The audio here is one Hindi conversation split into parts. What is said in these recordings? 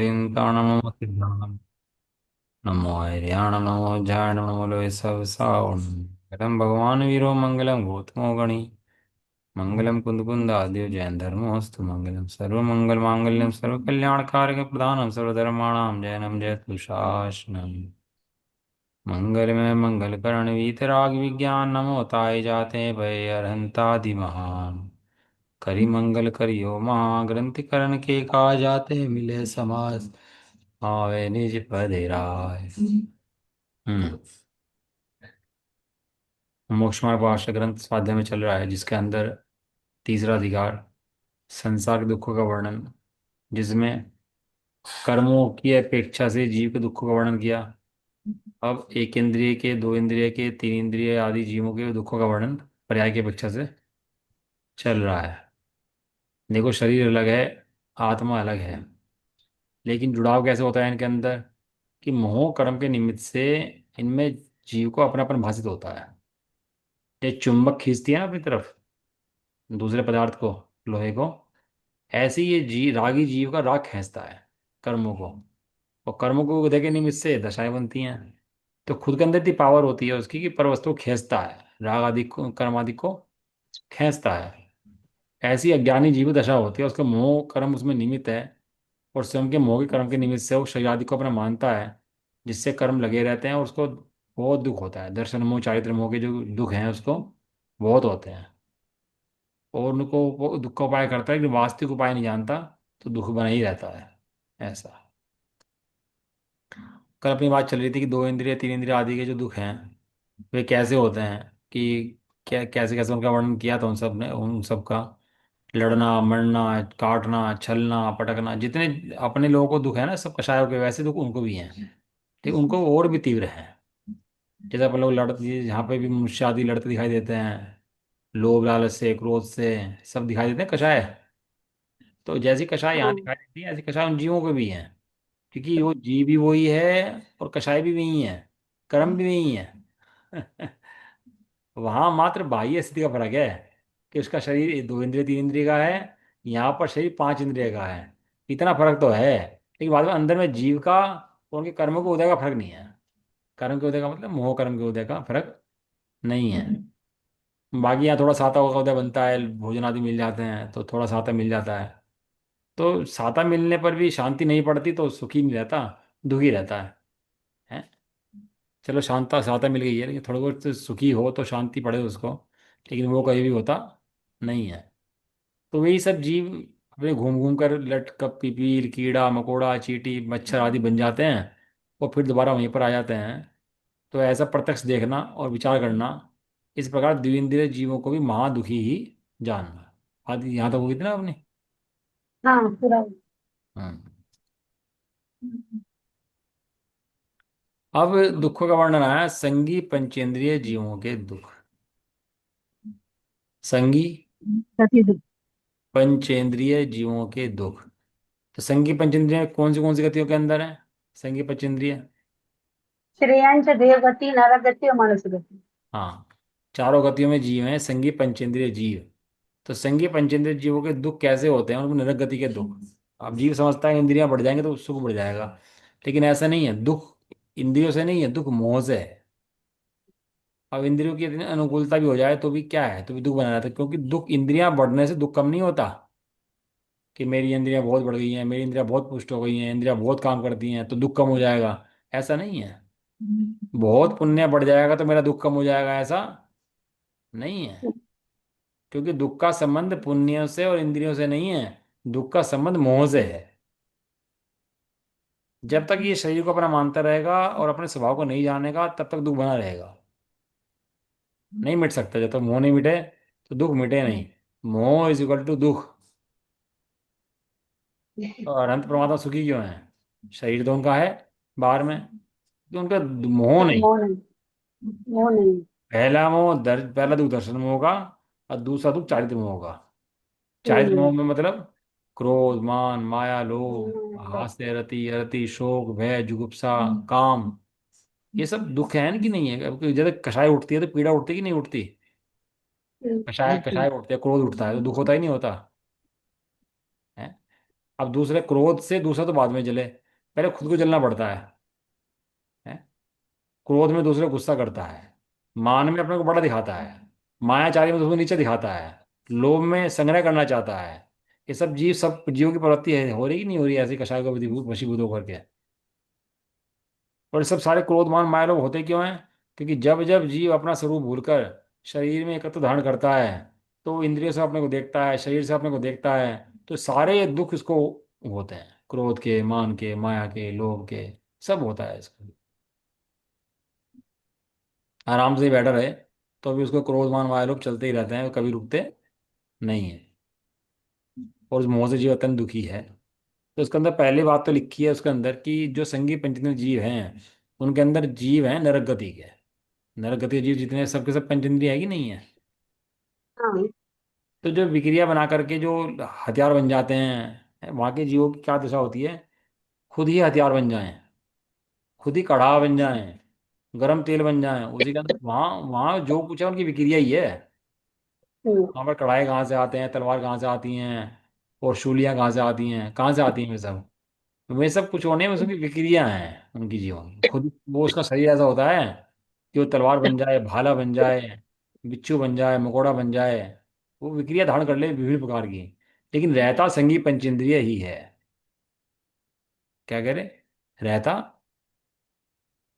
नमो सिद्धाणम नमो हरियाणम नमो जायण नमो लोय सब सावण मंगलम भगवान वीरो मंगलम गौतमो गणी मंगलम कुंद कुंद आद्यो जैन धर्मोस्तु मंगलम सर्व मंगल मांगल्यम सर्व कल्याणकारक प्रधानम सर्वधर्माणाम जैनम जयतु शासनम मंगलमय मंगल करण वीतराग विज्ञान नमो ताय जाते भय अरहंतादि महान करी मंगल करियो महाग्रंथि करण के काजाते मिले समास आवे निज पदे राय। हम्म। मोक्षमार्ग पार्षद ग्रंथ स्वाध्याय में चल रहा है जिसके अंदर तीसरा अधिकार संसार के दुखों का वर्णन, जिसमें कर्मों की अपेक्षा से जीव के दुखों का वर्णन किया। अब एक इंद्रिय के, दो इंद्रिय के, तीन इंद्रिय आदि जीवों के दुखों का वर्णन पर्याय की अपेक्षा से चल रहा है। देखो, शरीर अलग है, आत्मा अलग है, लेकिन जुड़ाव कैसे होता है इनके अंदर कि मोह कर्म के निमित्त से इनमें जीव को अपनापन भासित होता है। ये चुंबक खींचती है ना अपनी तरफ दूसरे पदार्थ को, लोहे को, ऐसे ही ये रागी जीव का राग खींचता है कर्मों को, और कर्मों को उदय के निमित्त से दशाएं बनती हैं। तो खुद के अंदर इतनी पावर होती है उसकी कि पर वस्तु को खींचता है, राग आदि को, कर्म आदि को खींचता है। ऐसी अज्ञानी जीव दशा होती है, उसका मोह कर्म उसमें निमित्त है, और स्वयं के मोह के कर्म के निमित्त से वो शरीर आदि को अपना मानता है, जिससे कर्म लगे रहते हैं और उसको बहुत दुख होता है। दर्शन मोह, चारित्र मोह के जो दुख हैं उसको बहुत होते हैं, और उनको वो दुख का उपाय करता है कि वास्तविक उपाय नहीं जानता, तो दुख बना ही रहता है। ऐसा कल अपनी बात चल रही थी कि दो इंद्रिय, तीन इंद्रिय आदि के जो दुख हैं वे कैसे होते हैं, कि क्या कैसे कैसे उनका वर्णन किया था उन सब ने, उन सब का लड़ना, मरना, काटना, छलना, पटकना, जितने अपने लोगों को दुख है ना सब कषायों के, वैसे दुख उनको भी हैं, लेकिन उनको और भी तीव्र है। जैसे अपन लोग लड़ते, जहाँ पे भी मनुष्य आदि लड़ते दिखाई देते हैं, लोभ लालच से, क्रोध से, सब दिखाई देते हैं कषाय। तो जैसी कषाय यहाँ हाँ। दिखाई देती है, ऐसी कषाय उन जीवों को भी हैं, क्योंकि वो जीव भी वही है और कषाय भी वही है, कर्म भी वही है। वहां मात्र बाह्य स्थिति का फर्क है कि उसका शरीर दो इंद्रिय तीन इंद्रिय का है, यहाँ पर शरीर पांच इंद्रिय का है। इतना फर्क तो है, लेकिन बाद में अंदर में जीव का और उनके कर्मों के उदय का फर्क नहीं है। कर्म के उदय का मतलब मोह कर्म के उदय का फर्क नहीं है। बाकी यहाँ थोड़ा साता का उदय बनता है, भोजन आदि मिल जाते हैं तो थोड़ा साता मिल जाता है। तो साता मिलने पर भी शांति नहीं पड़ती तो सुखी नहीं रहता, दुखी रहता है। चलो शांता साता मिल गई है, लेकिन थोड़ा बहुत सुखी हो तो शांति पड़े उसको, लेकिन वो कहीं भी होता नहीं है। तो वही सब जीव अपने घूम घूम कर लट कप पिपील कीड़ा मकोड़ा चींटी मच्छर आदि बन जाते हैं, और फिर दोबारा वहीं पर आ जाते हैं। तो ऐसा प्रत्यक्ष देखना और विचार करना, इस प्रकार द्विंद्रिय जीवों को भी महादुखी ही जानना। आदि यहाँ तक होगी थी ना आपने। हाँ पूरा। हम्म। अब दुखों का वर्णन आया, संगी पंचेंद्रिय जीवों के दुख। संगी सती दुख। पंचेंद्रिय जीवों के दुख। तो संगी पंचेंद्रिय कौन सी गतियों के अंदर है? संगी पंचेंद्रिय, श्रेयांश देवगति नरगति और मनुष्य हाँ, चारों गतियों में जीव हैं संगी पंचेंद्रिय जीव। तो संगी पंचेंद्रिय जीवों के दुख कैसे होते हैं, उनको नरक गति के दुख। अब जीव समझता है इंद्रियां बढ़ जाएंगे तो सुख बढ़ जाएगा, लेकिन ऐसा नहीं है। दुख इंद्रियों से नहीं है, दुख मोह से है। अब इंद्रियों की इतनी अनुकूलता भी हो जाए तो भी क्या है, तो भी दुख बना रहता है, क्योंकि दुख, इंद्रियां बढ़ने से दुख कम नहीं होता कि मेरी इंद्रियां बहुत बढ़ गई हैं, मेरी इंद्रियां बहुत पुष्ट हो गई हैं, इंद्रियां बहुत काम करती हैं तो दुख कम हो जाएगा, ऐसा नहीं है। बहुत पुण्य बढ़ जाएगा तो मेरा दुख कम हो जाएगा, ऐसा नहीं है। क्योंकि दुख का संबंध पुण्यों से और इंद्रियों से नहीं है, दुख का संबंध मोह से है। जब तक ये शरीर को अपना मानता रहेगा और अपने स्वभाव को नहीं जानेगा तब तक दुख बना रहेगा, नहीं मिट सकता। जब तक मोह नहीं मिटे तो दुख मिटे नहीं। मोह इज इक्वल टू दुख। और अनंत परमात्मा सुखी क्यों है? शरीर तो उनका है बाहर में, तो उनका मोह नहीं। मोह नहीं। मोह नहीं। पहला मोह पहला दुख दर्शन मोह का, और दूसरा दुख चारित्र मोह का। चारित्र मोह में मतलब क्रोध मान माया लोभ हास्य रति अरति शोक भय जुगुप्सा काम, ये सब दुख है ना कि नहीं है? अब जब कषाय उठती है तो पीड़ा उठती है कि नहीं उठती? कषाय कषाय उठते है, क्रोध उठता है तो दुख होता ही नहीं होता है? अब दूसरे क्रोध से दूसरा तो बाद में जले, पहले खुद को जलना पड़ता है? क्रोध में दूसरे को गुस्सा करता है, मान में अपने को बड़ा दिखाता है, मायाचारी में दूसरे को नीचे दिखाता है, लोभ में संग्रह करना चाहता है। ये सब जीव, सब जीवों की प्रवृत्ति है, हो रही कि नहीं हो रही है ऐसी कषाय को वशीभूत होकर के? और ये सब सारे क्रोध मान माया लोभ होते क्यों हैं? क्योंकि जब जब जीव अपना स्वरूप भूलकर शरीर में एकत्व धारण करता है, तो इंद्रियों से अपने को देखता है, शरीर से अपने को देखता है, तो सारे दुख इसको होते हैं, क्रोध के, मान के, माया के, लोभ के, सब होता है इसको। आराम से ही बैठा रहे तो भी उसको क्रोध मान माया लोग चलते ही रहते हैं, कभी रुकते नहीं है। और उस मोह से जीव अत्यंत दुखी है। तो उसके अंदर पहली बात तो लिखी है उसके अंदर कि जो संगी पंचेंद्रिय जीव हैं, उनके अंदर जीव हैं नरक गति के। नरक गति के जीव जितने सबके सब पंचेंद्रिय है कि नहीं है? हाँ। तो जो विक्रिया बना करके जो हथियार बन जाते हैं, वहाँ के जीवों की क्या दशा होती है? खुद ही हथियार बन जाएं, खुद ही कढ़ा बन जाएं, गरम तेल बन जाएं, उसी के अंदर वहाँ वहाँ जो कुछ है उनकी विक्रिया ही है। हम्म। वहाँ पर कढ़ाई कहाँ से आते हैं, तलवार कहाँ से आती हैं, और शूलियाँ कहाँ से आती हैं, कहाँ से आती हैं वे सब कुछ होने में उसकी विक्रिया हैं उनकी जीवन की। खुद वो उसका शरीर ऐसा होता है कि वो तलवार बन जाए, भाला बन जाए, बिच्छू बन जाए, मकोड़ा बन जाए, वो विक्रिया धारण कर ले विभिन्न प्रकार की। लेकिन रहता संगी पंचेंद्रिय ही है। क्या कह रहे? रहता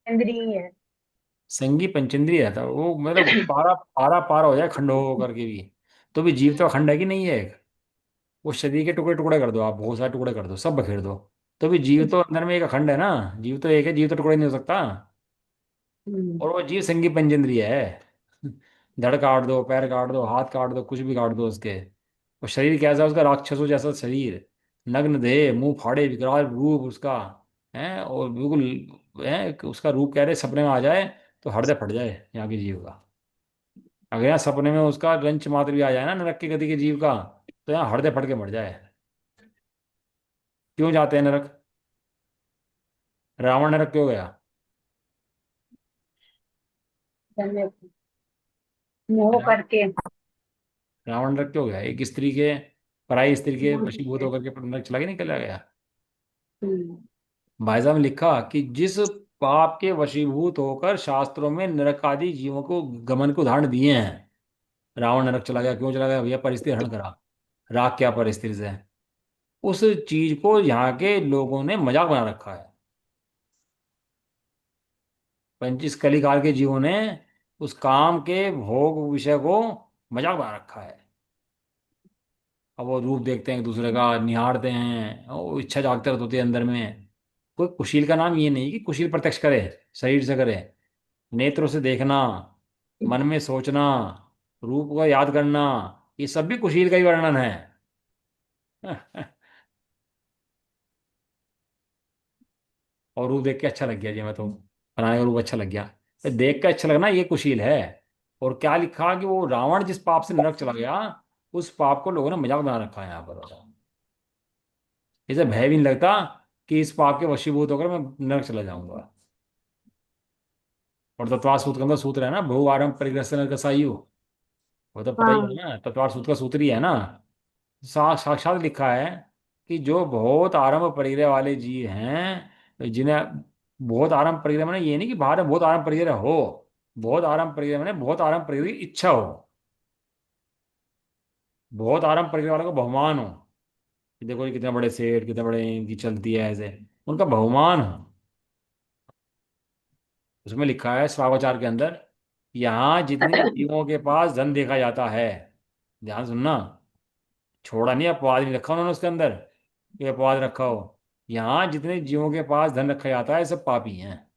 इंद्रिय है। संगी पंचेंद्रिय रहता, वो मतलब पारा पारा पारा हो जाए खंड हो करके भी, तो भी जीव तो अखंड है कि नहीं है? वो शरीर के टुकड़े टुकड़े कर दो, आप बहुत सारे टुकड़े कर दो, सब बखेर दो, तो भी जीव तो अंदर में एक अखंड है ना। जीव तो एक है, जीव तो टुकड़े नहीं हो सकता। हम्म। और वो जीव संगी पंजेंद्रिय है। धड़ काट दो, पैर काट दो, हाथ काट दो, कुछ भी काट दो उसके। और शरीर कैसा है उसका? राक्षसों जैसा शरीर, नग्न देह, मुंह फाड़े, विकराल रूप उसका है, और बिल्कुल है उसका रूप कह रहे सपने में आ जाए तो हृदय फट जाए यहाँ के जीव का। अगर यहाँ सपने में उसका रंच मात्र भी आ जाए ना नरक की गति के जीव का, तो यहाँ हृदय फट के मर जाए। क्यों जाते हैं नरक? रावण नरक क्यों गया? धन्यवाद। मोह रा- करके। रावण नरक क्यों गया? एक स्त्री के, पराई स्त्री के मोह वशीभूत से। होकर के नरक चला के निकल गया। हम्म। भाई साहब ने लिखा कि जिस पाप के वशीभूत होकर शास्त्रों में नरक आदि जीवों को गमन को उदाहरण दिए हैं, रावण नरक चला गया, क्यों चला गया भैया? परिस्थिति हरण करा, राग क्या परिस्थिति से, उस चीज को यहाँ के लोगों ने मजाक बना रखा है। 25 कलिकाल के जीवों ने उस काम के भोग विषय को मजाक बना रखा है। अब वो रूप देखते हैं एक दूसरे का, निहारते हैं, वो इच्छा जागते रहती होती है अंदर में। कोई कुशील का नाम ये नहीं कि कुशील प्रत्यक्ष करे, शरीर से करे, नेत्रों से देखना, मन में सोचना, रूप को याद करना, ये सब भी कुशील का ही वर्णन है। और रूप देख के अच्छा लग गया जी, मैं तो बनाने का रूप अच्छा लग गया, तो देख के अच्छा लगना ये कुशील है। और क्या लिखा कि वो रावण जिस पाप से नरक चला गया, उस पाप को लोगों ने मजाक बना रखा है यहाँ पर। इसे भय भी नहीं लगता कि इस पाप के वशीभूत होकर मैं नरक चला जाऊंगा। और तत्वार सूत्र के अंदर सूत्र है ना, बहु आरंभ परिग्रह नरक सायु, वो तो पता ही है हाँ। ना, तत्वार सूत्र का सूत्र ही है ना। साक्षात लिखा है कि जो बहुत आरंभ परिग्रह वाले जीव हैं, जिन्हें बहुत आरंभ परिग्रह मैंने ये नहीं कि बाहर में बहुत आरंभ परिग्रह हो, बहुत आरंभ परिग्रह मैंने बहुत आरंभ परिग्रह की इच्छा हो, बहुत आरंभ परिग्रह वालों का बहुमान हो, कि देखो ये कितने बड़े सेठ, कितने बड़े इनकी चलती है ऐसे, उनका बहुमान हो। उसमें लिखा है श्रावाचार के अंदर, यहाँ जितने जीवों के पास धन देखा जाता है, ध्यान सुनना, छोड़ा नहीं, अपवाद नहीं रखा उन्होंने उसके अंदर कि अपवाद रखा हो। यहाँ जितने जीवों के पास धन रखा जाता है सब पापी हैं।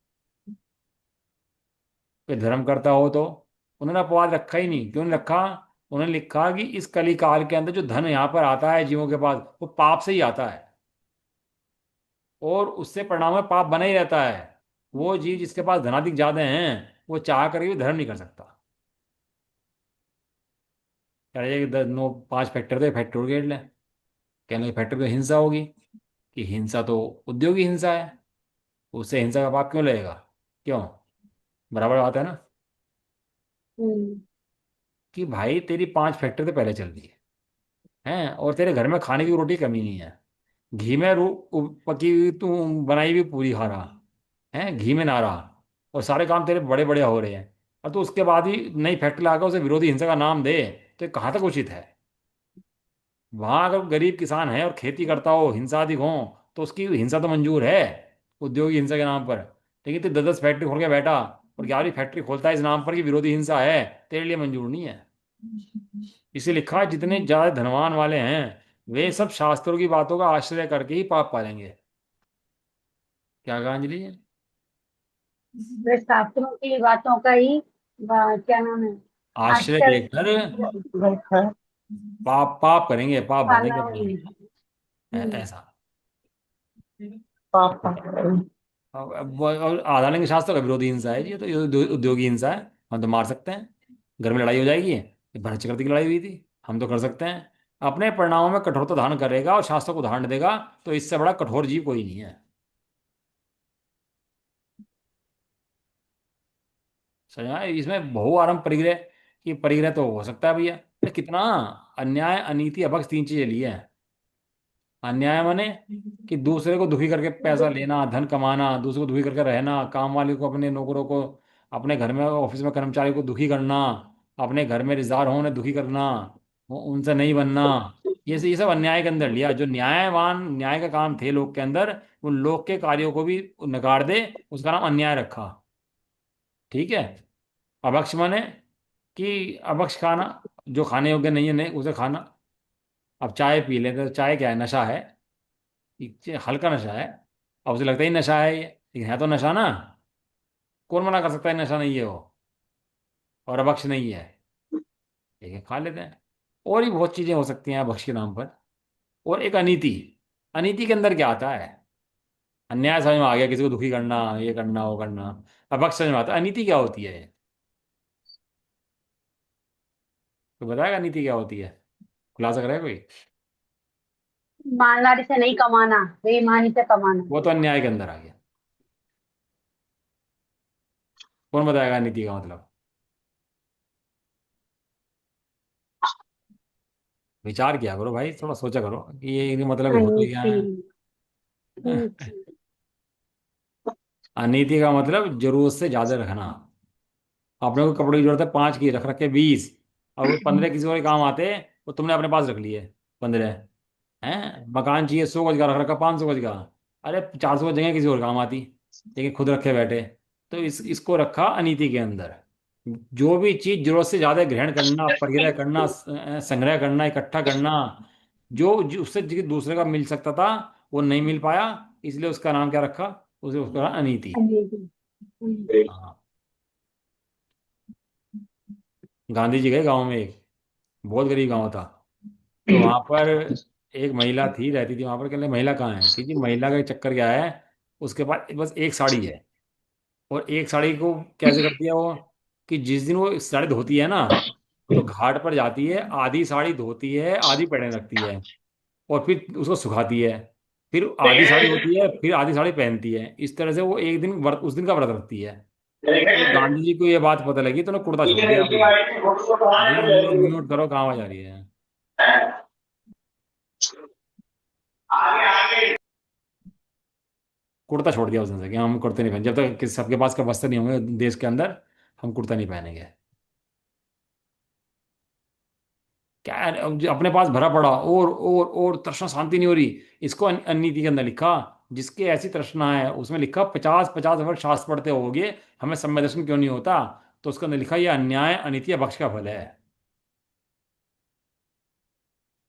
कोई धर्म करता हो तो, उन्होंने अपवाद रखा ही नहीं। क्यों नहीं रखा? उन्होंने लिखा कि इस कली काल के अंदर जो धन यहाँ पर आता है जीवों के पास, वो पाप से ही आता है, और उससे परिणाम में पाप बना ही रहता है। वो जीव जिसके पास धनाधिक ज्यादा हैं, वो चाह कर भी धर्म नहीं कर सकता। कह रहे कि 5 फैक्टर थे, फैक्टर उड़ ले, कहने लगे फैक्टर तो हिंसा होगी, कि हिंसा तो उद्योगी हिंसा है, उससे हिंसा का पाप क्यों लगेगा? क्यों? बराबर बात है ना। हम्म। कि भाई तेरी 5 फैक्ट्री तो पहले चल रही है, हैं, और तेरे घर में खाने की रोटी कमी नहीं है, घी में पकी हुई तू बनाई हुई पूरी खा रहा है, घी में ना रहा, और सारे काम तेरे बड़े बड़े हो रहे हैं, और तू उसके बाद ही नई फैक्ट्री लाकर उसे विरोधी हिंसा का नाम दे, तो ये कहाँ तक उचित है? वहां अगर गरीब किसान है और खेती करता हो, हिंसा अधिक हो, तो उसकी हिंसा तो मंजूर है, उद्योगी हिंसा के नाम पर। लेकिन तू 10 10 फैक्ट्री खोल के बैठा और 11वीं फैक्ट्री खोलता है इस नाम पर कि विरोधी हिंसा है, तेरे लिए मंजूर नहीं है। इसे लिखा है जितने ज्यादा धनवान वाले हैं वे सब शास्त्रों की बातों का आश्रय करके ही पाप पालेंगे। क्या कहा अंजलि? वे शास्त्रों की बातों का ही क्या नाम है, आश्रय आश्चर्य लेकर पाप पाप करेंगे, पाप भरेंगे अपना। पालन। हम्म। ऐसा। पापा। और आधा लेंगे शास्त्र का विरोधी हिंसा है जी, ये तो ये उद्योगी हिंसा है, हम तो मार सकते हैं। घर में लड़ाई हो जाएगी, ये भरत चक्रवर्ती की लड़ाई हुई थी, हम तो कर सकते हैं। अपने परिणामों में कठोरता धारण करेगा और शास्त्रों को उदाहरण देगा, तो इससे बड़ा कठोर जीव कोई नहीं है। समझ में आया? इसमें बहु आरंभ परिग्रह की परिग्रह तो हो सकता है भैया, अरे कितना अन्याय अनीति अभक्ष तीन चीजें ली है। अन्याय माने कि दूसरे को दुखी करके पैसा लेना, धन कमाना, दूसरे को दुखी करके रहना, काम वाले को, अपने नौकरों को, अपने घर में ऑफिस में कर्मचारी को दुखी करना, अपने घर में रिश्तेदार हो उन्हें दुखी करना, उनसे नहीं बनना, ये सब अन्याय के अंदर लिया। जो न्यायवान न्याय का काम थे लोग के अंदर, उन लोग के कार्यों को भी नकार दे, उसका नाम अन्याय रखा। ठीक है। अभक्ष माने कि अभक्ष खाना, जो खाने योग्य नहीं है, नहीं उसे खाना। अब चाय पी लेते तो चाय क्या है? नशा है, ये हल्का नशा है। अब उसे लगता ही नशा है ये, लेकिन है तो नशा ना। कौन मना कर सकता है नशा नहीं है वो, और अभक्ष नहीं है? ठीक है, खा लेते हैं। और भी बहुत चीजें हो सकती हैं अभक्ष के नाम पर। और एक अनीति, अनीति के अंदर क्या आता है? अन्याय समझ में आ गया, किसी को दुखी करना, ये करना वो करना। अभक्ष समझ में आता है, अनीति क्या होती है? तो बताएगा अनीति क्या होती है? खुलासा करेगा कोई? ईमानदारी से नहीं कमाना, बेईमानी से कमाना। वो तो अन्याय के अंदर आ गया। कौन बताएगा नीति का मतलब? विचार किया करो भाई, थोड़ा सोचा करो कि ये मतलब होता क्या अनीति। है। नीति। अनीति का मतलब जरूरत से ज्यादा रखना। अपने को कपड़े की जरूरत है 5 की, रख रख के 20, और वो 15 किसी और के काम आते, वो तुमने अपने पास रख लिए 15। हैं, मकान चाहिए 100 गज का, रख रखा 500 गज का। अरे 400 गज जगह किसी और काम आती, लेकिन खुद रखे बैठे। तो इसको रखा अनीति के अंदर। जो भी चीज जरूरत से ज्यादा ग्रहण करना, परिग्रह करना, संग्रह करना, इकट्ठा करना, जो उससे दूसरे का मिल सकता था वो नहीं मिल पाया, इसलिए उसका नाम क्या रखा? उसे उसका नाम अनीति। अनीति। हाँ। गांधी जी गए गांव में, एक बहुत गरीब गांव था, तो वहां पर एक महिला थी, रहती थी वहां पर। कहले महिला कहाँ है? कि जी महिला का चक्कर क्या है, उसके पास बस एक साड़ी है, और एक साड़ी को कैसे करती है वो, कि जिस दिन वो साड़ी धोती है ना, तो घाट पर जाती है, आधी साड़ी धोती है, आधी पहने रखती है, और फिर उसको सुखाती है, फिर आधी साड़ी होती है, फिर आधी साड़ी पहनती है। इस तरह से वो एक दिन व्रत, उस दिन का व्रत रखती है। तो जब गांधी जी को ये बात पता लगी तो उन्होंने कुर्ता छोड़ दिया अपना। ये नोट करो कहाँ आ जा रही है। कुर्ता छोड़ दिया उसने से कि हम कुर्ते नहीं पहने, जब तक कि सबके पास का वस्त्र नहीं होंगे देश के अंदर, हम कुर्ता नहीं पहनेंगे। क्या है, अब जो अपने पास भरा पड़ा, और तृष्णा शांति नहीं हो रही। इसको अनीति के अंदर लिखा, जिसकी ऐसी तृष्णा है, उसमें लिखा 50 50 वर्ष शास्त्र पढ़ते होगे, हमें समय दर्शन क्यों नहीं होता? तो उसके अंदर लिखा, ये अन्याय अनीति या भक्ष का फल है।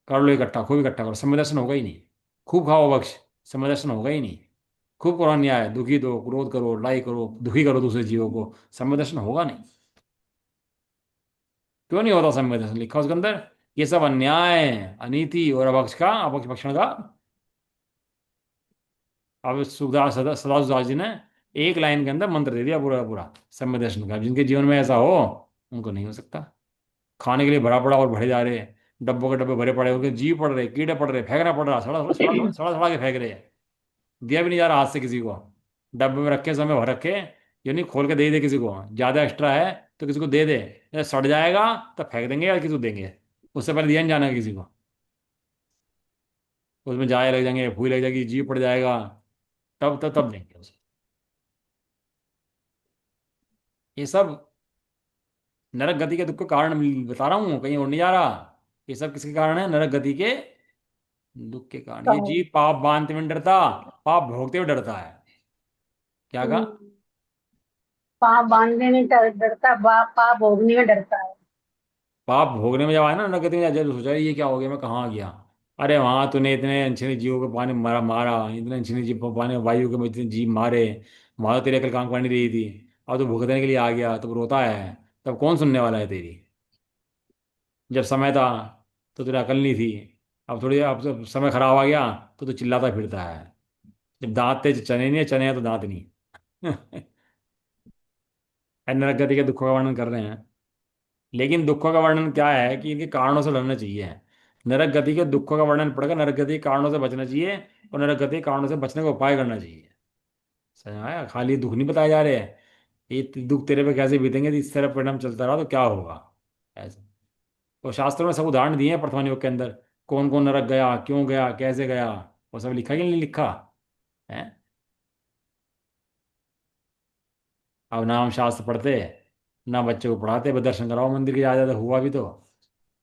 कर लो इकट्ठा, खूब इकट्ठा करो, समय दर्शन होगा ही नहीं। खूब खाओ बख्श, समय दर्शन होगा ही नहीं। खूब करो अन्याय, दुखी दो, क्रोध करो, लड़ाई करो, दुखी करो दूसरे जीवों को, समय दर्शन होगा नहीं। क्यों नहीं होता समय दर्शन? लिखा उसके अंदर, ये सब अन्याय, अनीति और अभक्ष का, अभक्ष भक्षण का। अब सुखदास सदा सदाशिवदास जी ने एक लाइन के अंदर मंत्र दे दिया पूरा का पूरा समय दर्शन का। जिनके जीवन में ऐसा हो, उनको नहीं हो सकता। खाने के लिए भरा पड़ा और भरे जा रहे हैं, डब्बों के डब्बे भरे पड़े, उनके जीव पड़ रहे, कीड़े पड़ रहे, फेंकना पड़ रहा, सड़ा सड़ा सड़ा सड़ा सड़ा के फेंक रहे हैं। दिया भी नहीं जा रहा हाथ से किसी को। डब्बे में रखे, समय भर रखे, ये नहीं खोल के दे दे किसी को, ज्यादा एक्स्ट्रा है तो किसी को दे दे, या सड़ जाएगा तो फेंक देंगे या किसी को देंगे, उससे पहले दिया नहीं जाना किसी को। उसमें जाए लग जाएंगे, फूल लग जाएगी, जीव पड़ जाएगा, तब देंगे उसे। ये सब नरक गति के दुख के कारण बता रहा हूँ, कहीं और नहीं जा रहा। ये सब किसके कारण है? नरक गति के दुख के कारण। ये तो जीव पाप बांधते हुए नहीं डरता, पाप भोगते हुए डरता है। क्या कहा? हम्म, पाप बांधने में डरता, पाप भोगने में डरता है। पाप भोगने में जब आया ना नरक गति में, जब सोचा ये क्या हो गया, मैं कहाँ आ गया। अरे वहां तूने इतने अनछिने जीवों को पानी मारा मारा, इतने अनछिने जीव को पानी, वायु के में इतने जीव मारे, वहां तो तेरी अकल काम कर नहीं रही थी। अब तो भुगतने के लिए आ गया, तब रोता है। तब कौन सुनने वाला है तेरी? जब समय था तो तेरी अकल नहीं थी। अब तो समय खराब आ गया तो तू चिल्लाता फिरता है। जब दांत थे चने नहीं है, चने हैं तो दांत नहीं। नरक गति के दुखों का वर्णन कर रहे हैं। लेकिन दुखों का वर्णन क्या है कि इनके कारणों से लड़ना चाहिए। नरक गति के दुखों का वर्णन पड़ेगा, नरक गति के कारणों से बचना चाहिए, और नरक गति के कारणों से बचने का उपाय करना चाहिए। समझ आया? खाली दुख नहीं बताए जा रहे हैं। ये दुख तेरे पे कैसे बीतेंगे, इस तरह परिणाम चलता रहा तो क्या होगा, ऐसा। तो शास्त्रों में सब उदाहरण दिए हैं प्रथम योग के अंदर। कौन कौन नरक गया, क्यों गया, कैसे गया, वो सब लिखा कि नहीं लिखा है? अब ना हम शास्त्र पढ़ते, ना बच्चों को पढ़ाते, बस दर्शन कराओ मंदिर के, ज्यादा हुआ भी तो।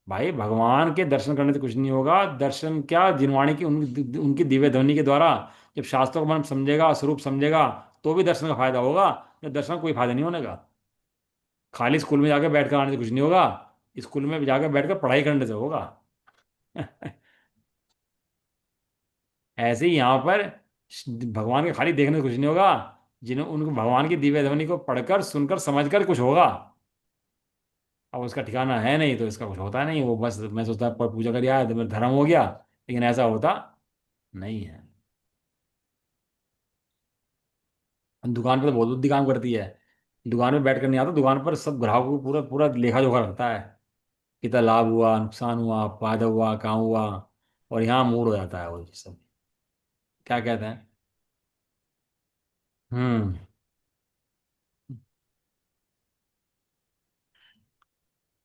भाई भगवान के दर्शन करने से कुछ नहीं होगा। दर्शन क्या, जिनवाणी की उनकी दिव्य ध्वनि के द्वारा जब शास्त्रों को मन समझेगा, स्वरूप समझेगा, तो भी दर्शन का फायदा होगा। जब दर्शन का कोई फायदा नहीं होने का। खाली स्कूल में जाकर बैठ कर आने से कुछ नहीं होगा। स्कूल में जाकर बैठकर पढ़ाई करने से होगा। ऐसे ही यहाँ पर भगवान के खाली देखने से कुछ नहीं होगा। जिन्हें उनको भगवान की दिव्य ध्वनि को पढ़कर सुनकर समझकर कुछ होगा। अब उसका ठिकाना है नहीं तो इसका कुछ होता नहीं। वो बस मैं सोचता पूजा कर आया तो मेरा धर्म हो गया, लेकिन ऐसा होता नहीं है। दुकान पर तो बहुत बुद्धि काम करती है। दुकान में बैठ कर नहीं आता, दुकान पर सब ग्राहकों को पूरा पूरा लेखा जोखा रखता है। कितना लाभ हुआ, नुकसान हुआ, फायदा हुआ, कहाँ हुआ। और यहाँ मूड हो जाता है वो सब। क्या कहते हैं? हम्म।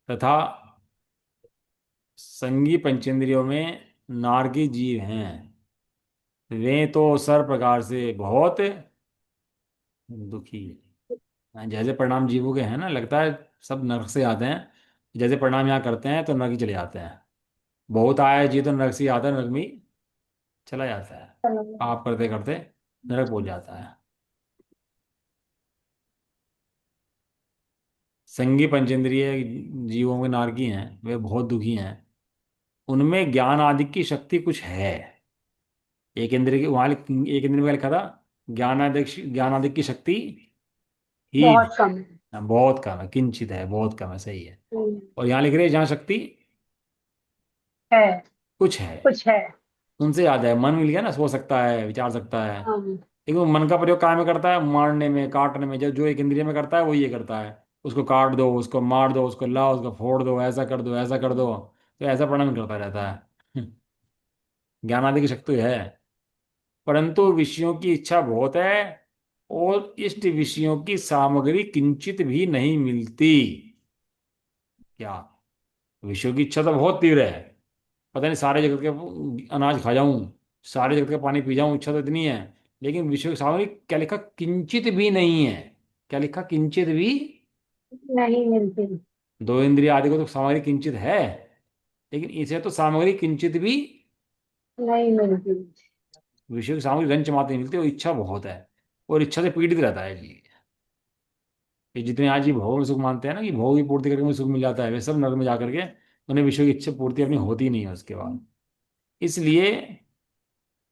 तथा संगी पंचेंद्रियों में नारकी जीव हैं, वे तो सर प्रकार से बहुत दुखी। जैसे परिणाम जीवों के हैं ना, लगता है सब नरक से आते हैं। जैसे परिणाम यहाँ करते हैं तो नरक ही चले जाते हैं। बहुत आया जी तो नरक से ही आता है, नरक में ही चला जाता है। पाप करते करते नरक पहुंच जाता है। संगी पंचेंद्रिय जीवों के नारकी हैं, वे बहुत दुखी हैं। उनमें ज्ञान आदि की शक्ति कुछ है। एक इंद्रिय की वहां एक इंद्रिय में क्या लिखा था? ज्ञान आदि की शक्ति ही बहुत कम है। है। बहुत कम है, किंचित है, बहुत कम है, सही है। हम्म, और यहाँ लिख रहे हैं जहाँ शक्ति है, कुछ है। कुछ है। उनसे याद है, मन मिल गया ना, सोच सकता है, विचार सकता है। हाँ। लेकिन वो मन का प्रयोग काय में करता है? मारने में, काटने में। जो जो एक इंद्रिय में करता है वो ये करता है। उसको काट दो, उसको मार दो, उसको लाओ, उसको फोड़ दो, ऐसा कर दो, ऐसा कर दो। तो ऐसा परिणाम करता रहता है। ज्ञान आदि की शक्ति है, परंतु विषयों की इच्छा बहुत है, और इष्ट विषयों की सामग्री किंचित भी नहीं मिलती। क्या? विषयों की इच्छा तो बहुत तीव्र है। पता नहीं सारे जगत के अनाज खा जाऊं, सारे जगत का पानी पी जाऊं, इच्छा तो इतनी है। लेकिन विषय की सामग्री क्या लिखा? किंचित भी नहीं है। क्या लिखा? किंचित भी। नहीं मिलती। दो इंद्रिय आदि को तो सामग्री किंचित है, लेकिन इसे तो सामग्री किंचित भी, नहीं मिलती। विषय की सामग्री रंच मात्र नहीं मिलती, और इच्छा बहुत है। और इच्छा से पीड़ित रहता है जी। ये जितने आज ही भोग में सुख मानते हैं ना, कि भोग की पूर्ति करके मुझे सुख मिल जाता है, वे सब नरक में जाकर के उन्हें विषय की इच्छा पूर्ति अपनी होती नहीं है उसके बाद। इसलिए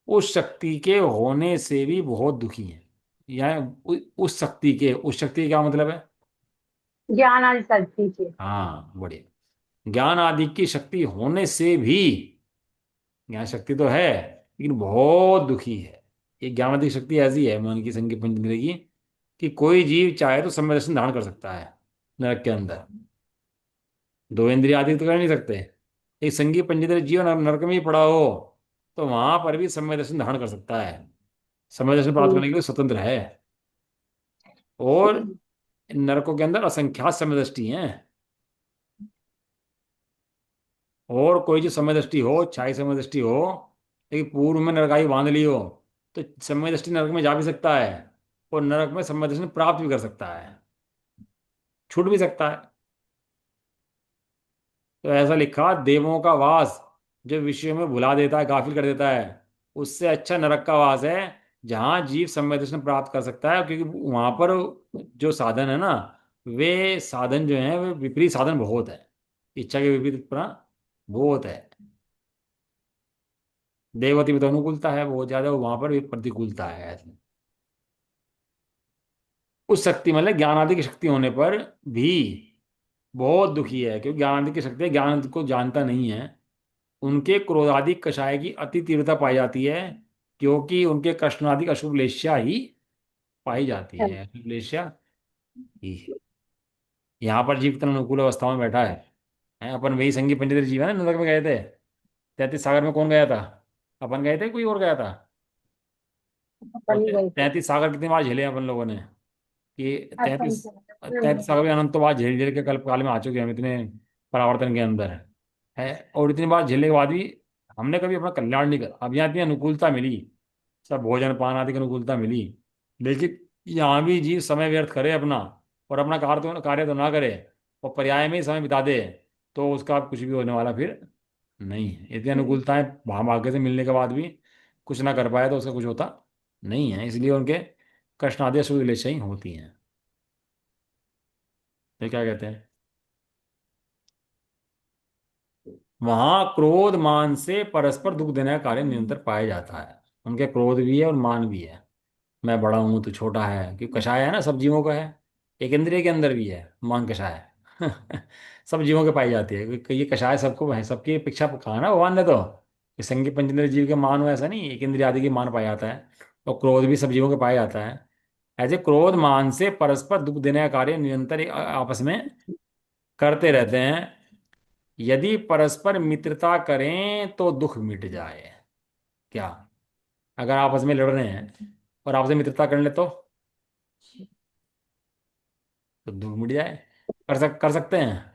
उस शक्ति के होने से भी बहुत दुखी हैं। या उस शक्ति के, उस शक्ति का क्या मतलब है? ज्ञान आदि शक्ति के। हाँ, बढ़िया। ज्ञान आदि की शक्ति होने से भी, ज्ञान शक्ति तो है लेकिन बहुत दुखी है। ये ज्ञान आदि की शक्ति ऐसी है मन की, संग की, पंचेंद्रिय की, कि कोई जीव चाहे तो सम्यक दर्शन धारण कर सकता है नरक के अंदर। दो इंद्रिय आदि तो कर नहीं सकते। एक संगी पंचेंद्रिय जीव नरक में ही पड़ा हो तो वहां पर भी सम्यक दर्शन धारण कर सकता है। सम्यक दर्शन प्राप्त करने हम्म, के लिए स्वतंत्र है। और नरकों के अंदर असंख्यात समय दृष्टि हैं। और कोई जो समय दृष्टि हो, छाई समय दृष्टि हो, लेकिन पूर्व में नरकाई बांध ली हो तो समय दृष्टि नरक में जा भी सकता है, और नरक में समय दृष्टि प्राप्त भी कर सकता है, छूट भी सकता है। तो ऐसा लिखा, देवों का वास जो विषयों में भुला देता है, गाफिल कर देता है, उससे अच्छा नरक का वास है, जहां जीव सम्यक दर्शन प्राप्त कर सकता है, क्योंकि वहां पर जो साधन है ना, वे साधन जो है वे विपरीत साधन बहुत है, इच्छा के विपरीत अपना बहुत है। देवती में तो अनुकूलता है बहुत ज्यादा, वहां पर भी प्रतिकूलता है ऐसे। उस शक्ति मतलब ज्ञान आदि की शक्ति होने पर भी बहुत दुखी है, क्योंकि ज्ञान आदि की शक्ति ज्ञान को जानता नहीं है। उनके क्रोधाधिक कषाय की अति तीव्रता पाई जाती है, क्योंकि उनके कृष्णाधिक अशुभ लेस्या ही पाई जाती है, अशुभ लेस्या ही। यहाँ पर जीव कितना अनुकूल अवस्था में बैठा है अपन वही संगी पंचेंद्र जीव है ना, नरक में गए थे। 33 सागर में कौन गया था? अपन गए थे, कोई और गया था? और अपन ही गए थे। 33 सागर कितनी बार झेले हैं अपन लोगों ने? कि अपन 33, 33 सागर भी अनंत बार झेल झेल के कल्प काल में आ चुके हैं हम इतने परावर्तन के अंदर है। और इतनी बार झेलने के बाद भी हमने कभी अपना कल्याण नहीं करा। अब यहाँ इतनी अनुकूलता मिली, सब भोजन पान आदि की अनुकूलता मिली, लेकिन यहाँ भी जीव समय व्यर्थ करे अपना, और अपना कार्य तो ना करे, और पर्याय में ही समय बिता दे, तो उसका कुछ भी होने वाला फिर नहीं है। इतनी अनुकूलताएं भाग्य से मिलने के बाद भी कुछ ना कर पाए तो उसका कुछ होता नहीं है, इसलिए उनके कृष्ण आदि सूर्य ही होती हैं। ये क्या कहते हैं? वहां क्रोध मान से परस्पर दुख देने का कार्य निरंतर पाया जाता है। उनके क्रोध भी है और मान भी है। मैं बड़ा हूं तू छोटा है, क्योंकि कषाय है ना, सब जीवों का है। एक इंद्रिय के अंदर भी है मान कषाय। सब जीवों के पाई जाती है, क्योंकि ये कषाय सबको है, सबकी अपेक्षा कहा ना भगवान ने तो, कि संगी पंचेंद्रिय जीव के मान हो ऐसा नहीं, एक इंद्रिय आदि के मान पाया जाता है। और क्रोध भी सब जीवों के पाया जाता है। ऐसे क्रोध मान से परस्पर दुख देने का कार्य निरंतर आपस में करते रहते हैं। यदि परस्पर मित्रता करें तो दुख मिट जाए। क्या? अगर आपस में लड़ रहे हैं और आपस में मित्रता कर ले तो दुख मिट जाए। कर सकते हैं।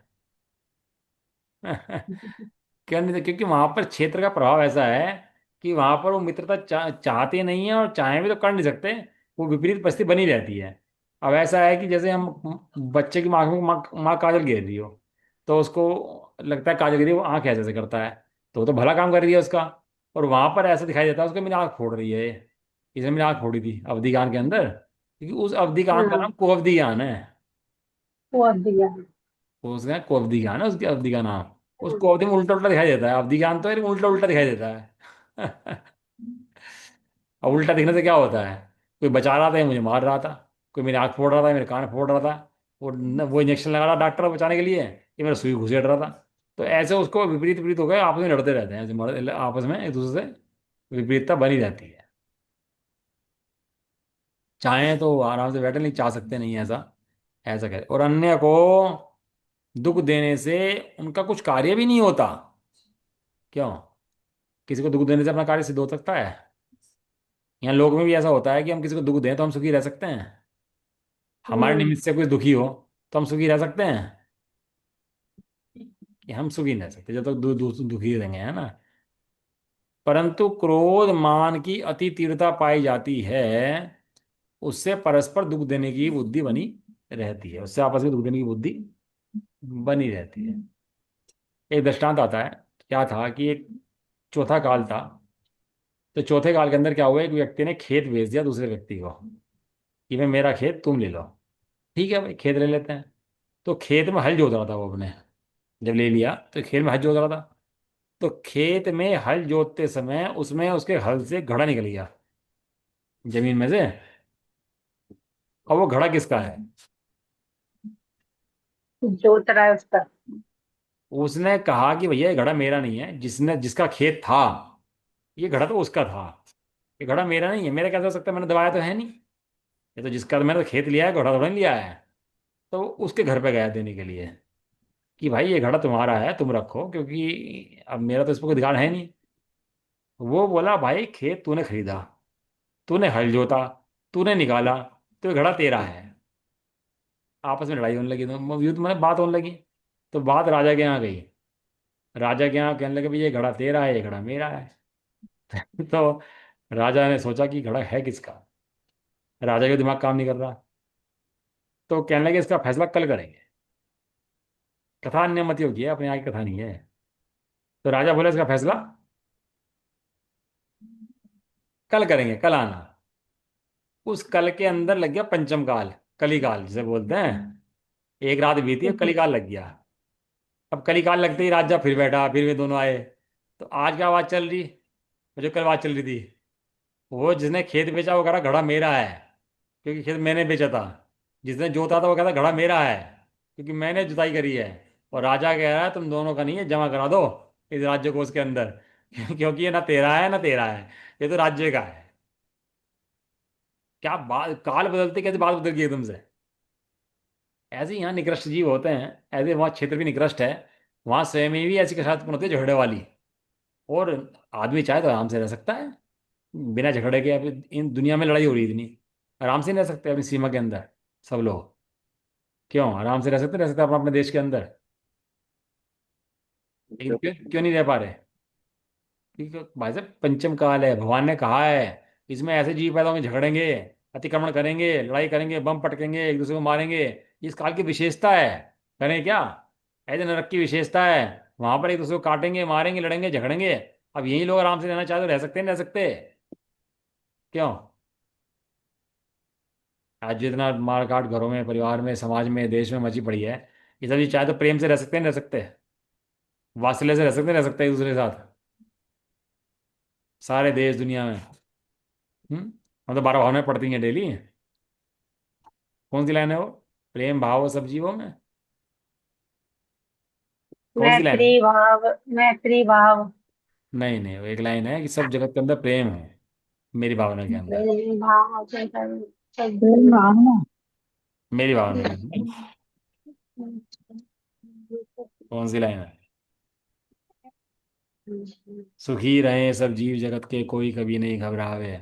क्या नहीं, क्योंकि वहां पर क्षेत्र का प्रभाव ऐसा है कि वहां पर वो मित्रता चाहते नहीं है, और चाहे भी तो कर नहीं सकते। वो विपरीत परिस्थिति बनी रहती है। अब ऐसा है कि जैसे हम बच्चे की आंख में माँ काजल गिर रही हो, तो उसको लगता है काजल गिरी, वो आंख ऐसे ऐसे करता है, तो वो तो भला काम कर रही है उसका। और वहां पर ऐसा दिखाई देता है उसको, मेरी आंख फोड़ रही है ये। इसने मेरी आंख फोड़ी थी अवधि ज्ञान के अंदर, क्योंकि उस अवधि ज्ञान का नाम हाँ, कुअवधि ज्ञान है। वो अब दिया। वो उसका कुअवधि ज्ञान है, उसकी अवधि का नाम। उसको अवधि में उल्टा उल्टा दिखाई देता है, अवधि ज्ञान तो है, लेकिन उल्टा उल्टा दिखाई देता है। अब उल्टा दिखने से क्या होता है? कोई बचा रहा था, या मुझे मार रहा था। कोई मेरी आंख फोड़ रहा था, मेरे कान फोड़ रहा था। वो इंजेक्शन लगा रहा डॉक्टर बचाने के लिए, ये मेरा सुई घुसेड़ रहा था। तो ऐसे उसको विपरीत विपरीत हो गए, आपस में लड़ते रहते हैं, ऐसे आपस में एक दूसरे से विपरीतता बनी रहती है। चाहें तो आराम से बैठे, नहीं चाह सकते नहीं ऐसा। ऐसा कहे, और अन्य को दुख देने से उनका कुछ कार्य भी नहीं होता। क्यों? किसी को दुख देने से अपना कार्य सिद्ध हो सकता है? यहाँ लोग में भी ऐसा होता है कि हम किसी को दुख दें तो हम सुखी रह सकते हैं? हमारे नहीं। निमित्त से कोई दुखी हो तो हम सुखी रह सकते हैं? कि हम सुखी नहीं रह सकते जब तक दुखी रहेंगे, है ना। परंतु क्रोध मान की अति तीव्रता पाई जाती है, उससे परस्पर दुख देने की बुद्धि बनी रहती है, उससे आपस में दुख देने की बुद्धि बनी रहती है। एक दृष्टांत आता है। क्या था कि एक चौथा काल था। तो चौथे काल के अंदर क्या हुआ, एक व्यक्ति ने खेत बेच दिया दूसरे व्यक्ति को, कि मैं मेरा खेत तुम ले लो। ठीक है भाई, खेत ले लेते हैं। तो खेत में हल जोत रहा था वो अपने, जब ले लिया तो खेत में हल जोत रहा था। तो खेत में हल जोतते समय उसमें उसके हल से घड़ा निकल गया जमीन में से। और वो घड़ा किसका है? जोत रहा है उसका। उसने कहा कि भैया ये घड़ा मेरा नहीं है, जिसने जिसका खेत था, ये घड़ा तो उसका था। ये घड़ा मेरा नहीं है, मेरा कैसे हो सकता है, मैंने दबाया तो है नहीं। ये तो जिसका, मैंने तो खेत लिया है, घड़ा थोड़ा नहीं लिया है। तो उसके घर पे गया देने के लिए, कि भाई ये घड़ा तुम्हारा है, तुम रखो, क्योंकि अब मेरा तो इस पर कोई अधिकार है नहीं। वो बोला भाई खेत तूने खरीदा, तूने हल जोता, तूने निकाला, तो ये घड़ा तेरा है। आपस में लड़ाई होने लगी, तो युद्ध में बात होने लगी। तो बात राजा के यहाँ गई। राजा के यहाँ कहने लगे भाई ये घड़ा तेरा है, ये घड़ा मेरा है। तो राजा ने सोचा कि घड़ा है किसका। राजा का दिमाग काम नहीं कर रहा। तो कहने लगे इसका फैसला कल करेंगे। कथा अन्य मत होगी है, अपने यहाँ की कथा नहीं है। तो राजा बोले इसका फैसला कल करेंगे, कल आना। उस कल के अंदर लग गया पंचम काल, कलिकाल जिसे बोलते हैं। एक रात बीती, अब कलिकाल लग गया। अब कलिकाल लगते ही राजा फिर बैठा, फिर वे दोनों आए। तो आज क्या बात चल रही, जो कल बात चल रही थी, वो जिसने खेत बेचा वो कह रहा घड़ा मेरा है, क्योंकि खेत मैंने बेचा था। जिसने जोता था वो कहता घड़ा मेरा है, क्योंकि मैंने जुताई करी है। और राजा कह रहा है तुम दोनों का नहीं है, जमा करा दो इस राज्य कोष के अंदर। क्योंकि ये ना तेरा है ना तेरा है, ये तो राज्य का है। क्या बात, काल बदलते कैसे बात बदल गई एकदम से। ऐसे ही यहाँ निकृष्ट जीव होते हैं, ऐसे वहाँ क्षेत्र भी निकृष्ट है। वहाँ स्वयं में भी ऐसी कसात होती है झगड़े वाली। और आदमी चाहे तो आराम से रह सकता है, बिना झगड़े के। अभी इन दुनिया में लड़ाई हो रही है इतनी, आराम से नहीं रह सकते अपनी सीमा के अंदर सब लोग। क्यों आराम से रह सकते अपने अपने देश के अंदर। लेकिन क्यों क्यों नहीं रह पा रहे? क्योंकि भाई साहब पंचम काल है, भगवान ने कहा है इसमें ऐसे जीव पैदा होंगे, झगड़ेंगे, अतिक्रमण करेंगे, लड़ाई करेंगे, बम पटकेंगे, एक दूसरे को मारेंगे। ये इस काल की विशेषता है। करें क्या? ऐसे नरक की विशेषता है। वहां पर एक दूसरे को काटेंगे, मारेंगे, लड़ेंगे, झगड़ेंगे। अब यही लोग आराम से रहना चाहते तो रह सकते हैं, नहीं रह सकते? क्यों? आज जितना मारकाट घरों में, परिवार में, समाज में, देश में मची पड़ी है, ये सब ये चाहे तो प्रेम से रह सकते हैं, नहीं रह सकते? वात्सल्य से रह सकते हैं, नहीं रह सकते एक दूसरे के साथ? सारे देश दुनिया में। हम तो 12 भाव में पढ़ती हैं डेली। कौन सी लाइन है वो? प्रेम भाव सब जीवों में। कौन सी लाइन है? मैत्री भाव, मैत्री भाव, नहीं नहीं, वो एक लाइन है कि सब जगत के अंदर प्रेम है, मेरी भावना के अंदर। प्रेम भाव से सब भावना। मेरी भावना के अंदर। कौन सी लाइन है? सुखी रहे सब जीव जगत के, कोई कभी नहीं घबरावे।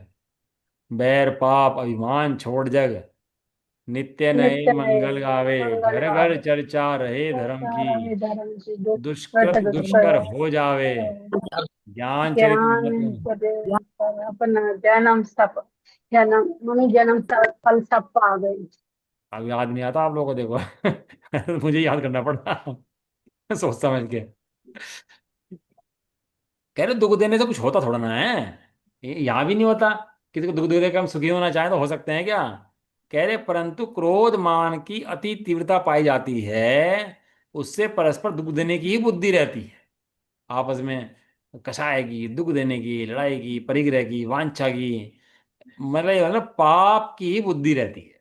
बैर पाप अभिमान छोड़ जग, नित्य नए नित्य नए मंगल गावे। मंगल घर घर गावे, चर्चा रहे धर्म की, सारा धर्म से दुष्ट दुष्कृत दुष्कर दुष्कर हो जावे। ज्ञान चरित ज्ञान मत। करे पर अपना जन्म सब, जन्म मानी जन्म सब फल सब पा गई। अब याद नहीं आता आप लोगों को, देखो। मुझे याद करना पड़ा सोच समझ के। कह रहे दुख देने से कुछ होता थोड़ा ना है। ये यहाँ भी नहीं होता। किसी को दुख दे देकर हम सुखी होना चाहें तो हो सकते हैं क्या? कह रहे परंतु क्रोध मान की अति तीव्रता पाई जाती है, उससे परस्पर दुख देने की ही बुद्धि रहती है। आपस में कषाय की, दुख देने की, लड़ाई की, परिग्रह की, वांछा की, मतलब ये मतलब पाप की ही बुद्धि रहती है।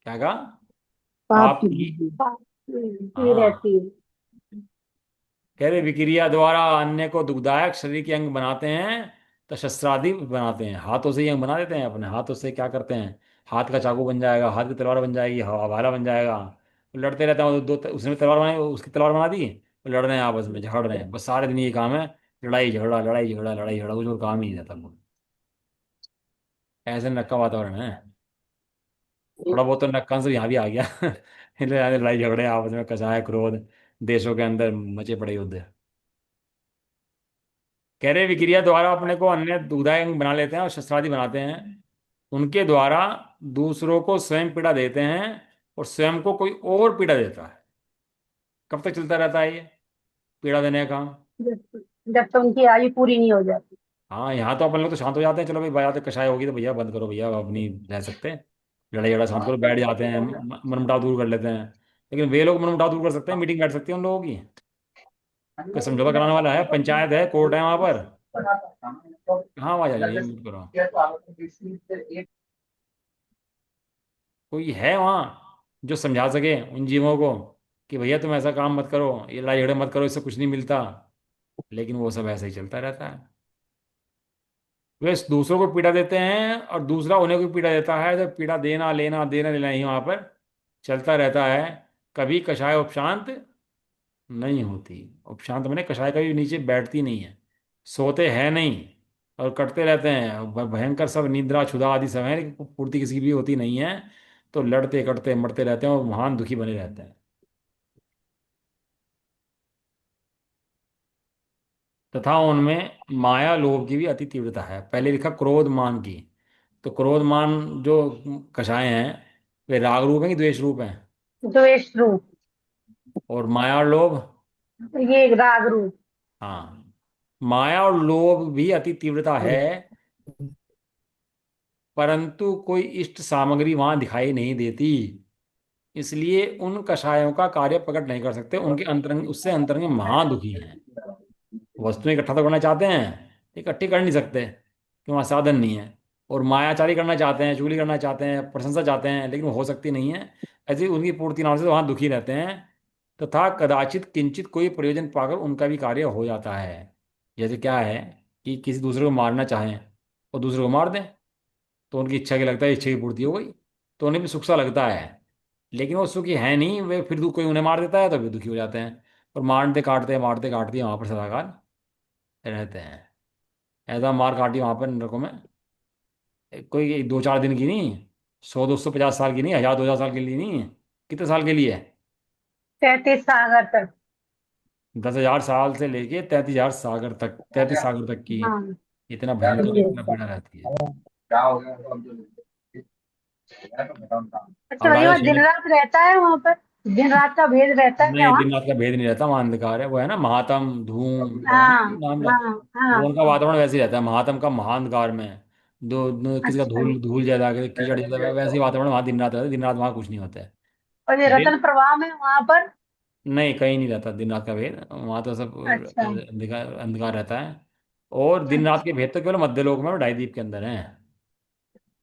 क्या कहा? पाप पाप की की। बुद्धि की हाँ। रहती है। कह रहे विक्रिया द्वारा अन्य को दुखदायक शरीर के अंग बनाते हैं, तो शस्त्रादि बनाते हैं, हाथों से ही अंग बना देते हैं। अपने हाथों से क्या करते हैं? हाथ का चाकू बन जाएगा, हाथ की तलवार बन जाएगी, हवाला बन जाएगा। लड़ते रहते हैं, दो उसने तलवार बनाई, उसकी तलवार बना दी, वो लड़ रहे हैं आपस में, झगड़ रहे हैं, बस सारे दिन ये काम है। लड़ाई झगड़ा, लड़ाई झगड़ा, लड़ाई झगड़ा, कुछ और काम ही नहीं रहता। ऐसे नक्का वातावरण है। थोड़ा बहुत तो नक्कान से यहाँ भी आ गया। इसलिए लड़ाई झगड़े आपस में, कसाय क्रोध, देशों के अंदर मचे पड़े युद्ध। कह रहे विक्रिया द्वारा अपने को अन्य दुग्धाय अंग बना लेते हैं और शस्त्रादि बनाते हैं। उनके द्वारा दूसरों को स्वयं पीड़ा देते हैं, और स्वयं को कोई और पीड़ा देता है। कब तक चलता रहता है ये पीड़ा देने का काम? जब जब तक उनकी आयु पूरी नहीं हो जाती। हाँ, यहाँ तो अपन लोग तो शांत हो जाते हैं, चलो भाई बात कषाय होगी तो भैया बंद करो भैया, अब नहीं रह सकते, लड़ाई झगड़ा शांत करो, बैठ जाते हैं, मनमुटाव दूर कर लेते हैं। लेकिन वे लोग मनमुटाव दूर कर सकते हैं, मीटिंग बैठ सकती है उन लोगों की। कोई समझौता कराने वाला है, पंचायत है, कोर्ट है वहां पर। हाँ, वहां जाइए, मत करो। कोई है वहाँ जो समझा सके उन जीवों को कि भैया तुम ऐसा काम मत करो, ये लड़ाई झगड़े मत करो, इससे कुछ नहीं मिलता। लेकिन वो सब ऐसे ही चलता रहता है। वे दूसरों को पीड़ा देते हैं और दूसरा उन्हें को पीड़ा देता है, तो पीड़ा देना लेना, देना लेना ही वहां पर चलता रहता है। कभी कषाय उपशांत नहीं होती। उपशांत मैंने कषाय कभी नीचे बैठती नहीं है, सोते हैं नहीं, और कटते रहते हैं। भयंकर सब निद्रा क्षुधा आदि सब है, लेकिन पूर्ति किसी की भी होती नहीं है। तो लड़ते कटते मरते रहते हैं और महान दुखी बने रहते हैं। तथा उनमें माया लोभ की भी अति तीव्रता है। पहले लिखा क्रोध मान की। तो क्रोध मान जो कषाय हैं वे राग रूप हैं कि द्वेष रूप हैं? द्वेष रूप। और माया और लोभ? ये राग रूप। हाँ, माया और लोभ भी अति तीव्रता है, परंतु कोई इष्ट सामग्री वहां दिखाई नहीं देती, इसलिए उन कषायों का कार्य प्रकट नहीं कर सकते। उनके अंतरंग उससे अंतरंग महादुखी हैं। वस्तुएं इकट्ठा तो करना चाहते हैं, इकट्ठी कर नहीं सकते कि वहाँ साधन नहीं है। और मायाचारी करना चाहते हैं, चुगली करना चाहते हैं, प्रशंसा चाहते हैं, लेकिन वो हो सकती नहीं है। ऐसी उनकी पूर्ति ना होने से वहाँ दुखी रहते हैं। तथा कदाचित किंचित कोई प्रयोजन पाकर उनका भी कार्य हो जाता है। जैसे क्या है कि किसी दूसरे को मारना चाहें और दूसरे को मार दें, तो उनकी इच्छा की लगता है, इच्छा की पूर्ति हो गई, तो उन्हें भी सुख सा लगता है। लेकिन वो सुखी है नहीं, वे फिर कोई उन्हें मार देता है तो भी दुखी हो जाते हैं। और मारते काटते वहां पर सदाकाल रहते हैं। ऐसा मार काटी वहां पर नरकों में, कोई 2-4 दिन की नहीं, 100-250 साल की नहीं, 1000-2000 साल के लिए नहीं, कितने साल के लिए? 33 सागर तक। 10,000 साल से लेके 33,000 सागर तक, 33 सागर तक की हाँ। इतना भयंकर इतना पीड़ा रहती है। अच्छा, अब भैया राजा वहाँ दिन शनि, रात रहता है वहां पर? दिन रात का भेद रहता है क्या नहीं, वहाँ? दिन रात का भेद नहीं रहता, वहाँ अंधकार है। वो है ना महातम धूम, पता हाँ नहीं नाम है। हाँ हाँ। वो उनका वातावरण वैसे ही रहता है, महातम का महाअंधकार में। किसी का अच्छा। धूल धूल ज्यादा, किसी कीचड़ ज्यादा, वैसे ही वातावरण वहाँ दिन रात रहता है। दिन रात वहाँ कुछ नहीं होता है। और ये दिन, रतन प्रवाह में वहां पर? नहीं, कहीं नहीं रहता दिन रात का भेद, वहाँ तो सब अच्छा। अंधकार अंधकार रहता है। और दिन रात के अच्छा। भेद तो केवल मध्य लोक में और ढाई द्वीप के अंदर है।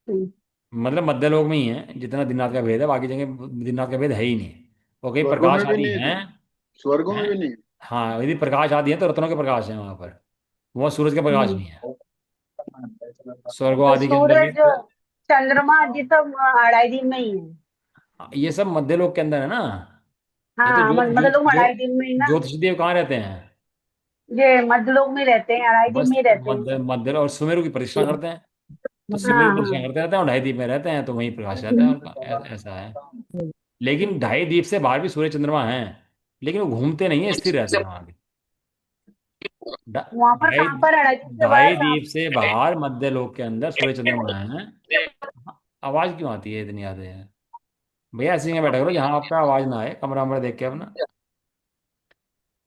हम्म। मतलब मध्य लोक में ही है जितना दिन रात का भेद है, बाकी जगह दिन रात का भेद है ही नहीं। और कहीं स्वर्गों प्रकाश में भी आदि नहीं है हैं। जी? स्वर्गों में हैं। भी नहीं? हाँ, यदि प्रकाश आदि है तो रत्नों के प्रकाश है वहां पर, वह सूरज का प्रकाश हम्म। नहीं है। स्वर्ग तो आदि के अंदर भी सूरज, चंद्रमा ये सब 2.5 दिन में ही है? ये सब मध्य लोक के अंदर है ना। ये तो हाँ, मतलब लोग 2.5 दिन में ही ना। ज्योतिष देव कहाँ रहते हैं? ये मध्य लोक में रहते हैं, 2.5 दिन में बस ही रहते हैं। मध्य मध्य और सुमेरु की परिक्रमा करते हैं। तो सुमेरु हाँ की परिक्रमा हाँ। करते रहते हैं और ढाई द्वीप में रहते हैं, तो वहीं प्रकाश रहता है उनका, ऐसा है। लेकिन ढाई द्वीप से बाहर भी सूर्य चंद्रमा हैं, लेकिन वो घूमते नहीं है, स्थिर रहते हैं वहां भी। ढा- वहां पर ढाई कहाँ पर 2.5 दिन के ढाई बाद आप? द्वीप से बाहर मध्य लोक के अंदर सूर्य चंद्रमा हैं। आवाज क्यों आती है इतनी आते हैं? भैया ऐसे ही बैठा करो जहां आपका आवाज ना आए, कमरा वमरा देख के अपना।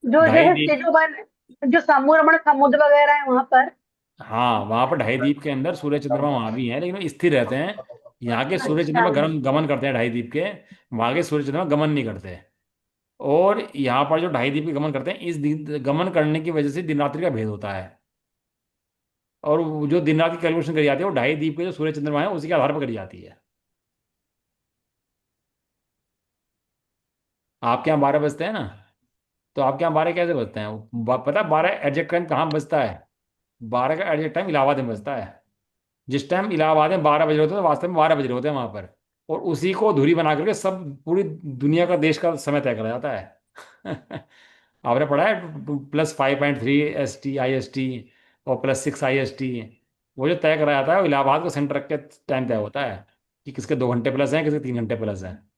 जो ढाई जैसे द्वीप, जो बन, जो समुद्र समुद्र वगैरह है वहां पर? हाँ वहां पर ढाई द्वीप के अंदर सूर्य चंद्रमा वहां भी हैं, लेकिन वो स्थिर रहते हैं। यहाँ के सूर्य अच्छा। चंद्रमा गमन गमन करते हैं ढाई द्वीप के, वहां के सूर्य चंद्रमा गमन नहीं करते। और यहाँ पर जो ढाई द्वीप के गमन करते हैं, गमन करने की वजह से दिन रात्रि का भेद होता है। और वो जो दिन रात की कैलकुलेशन करी जाती है वो ढाई द्वीप के जो सूर्य चंद्रमा है उसी के आधार पर करी जाती है। आपके यहाँ 12 बजते हैं ना, तो आपके यहाँ 12 कैसे बजते हैं? पता है 12 एग्जैक्ट टाइम कहाँ बजता है? 12 का एग्जैक्ट टाइम इलाहाबाद में बजता है। जिस टाइम इलाहाबाद में 12 बज रहे होते हैं, तो वास्तव में 12 बज रहे होते हैं वहां पर। और उसी को धुरी बना करके सब पूरी दुनिया का देश का समय तय करा जाता है। आपने पढ़ा है +5.3 ST IST और +6 IST? वो जो तय करा जाता है वो इलाहाबाद को सेंटर रख के टाइम तय होता है कि किसके 2 घंटे प्लस हैं, किसके 3 घंटे प्लस हैं।